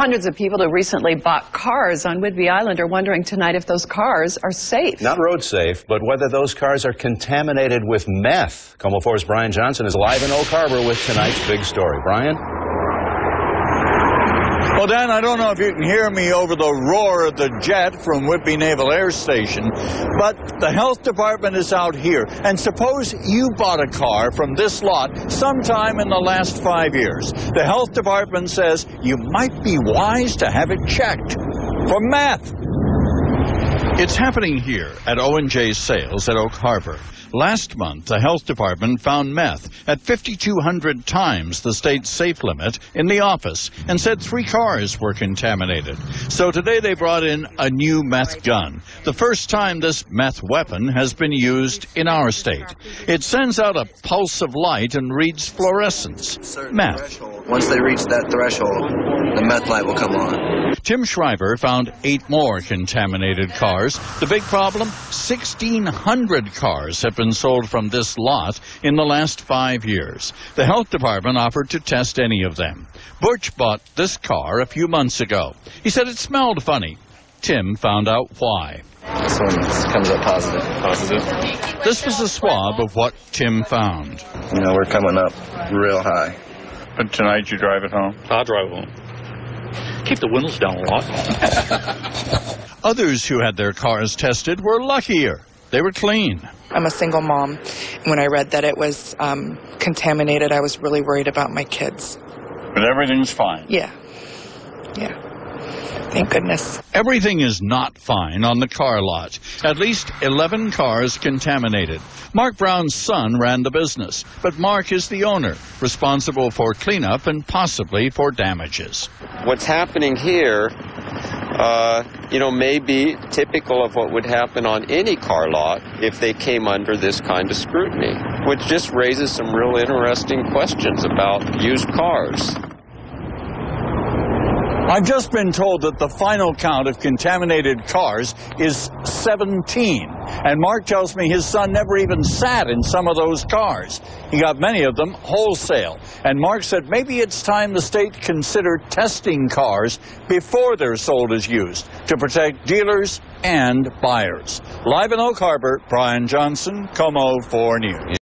Hundreds of people who recently bought cars on Whidbey Island are wondering tonight if those cars are safe. Not road safe, but whether those cars are contaminated with meth. Como 4's Brian Johnson is live in Oak Harbor with tonight's big story. Brian? Well, Dan, I don't know if you can hear me over the roar of the jet from Whidbey Naval Air Station, but the health department is out here. And suppose you bought a car from this lot sometime in the last 5 years. The health department says you might be wise to have it checked for meth. It's happening here at O&J Sales at Oak Harbor. Last month, the health department found meth at 5,200 times the state's safe limit in the office and said 3 cars were contaminated. So today they brought in a new meth gun, the first time this meth weapon has been used in our state. It sends out a pulse of light and reads fluorescence. Meth. Once they reach that threshold, the meth light will come on. Tim Shriver found 8 more contaminated cars. The big problem? 1,600 cars have been sold from this lot in the last 5 years. The health department offered to test any of them. Butch bought this car a few months ago. He said it smelled funny. Tim found out why. This one comes up positive. This was a swab of what Tim found. You know, we're coming up real high. But tonight you drive it home? I'll drive home. Keep the windows down a lot. Others who had their cars tested were luckier. They were clean. I'm a single mom. When I read that it was contaminated, I was really worried about my kids. But everything's fine. Yeah. Thank goodness. Everything is not fine on the car lot. At least 11 cars contaminated. Mark Brown's son ran the business, but Mark is the owner, responsible for cleanup and possibly for damages. What's happening here, may be typical of what would happen on any car lot if they came under this kind of scrutiny, which just raises some real interesting questions about used cars. I've just been told that the final count of contaminated cars is 17. And Mark tells me his son never even sat in some of those cars. He got many of them wholesale. And Mark said maybe it's time the state consider testing cars before they're sold as used to protect dealers and buyers. Live in Oak Harbor, Brian Johnson, Como 4 News.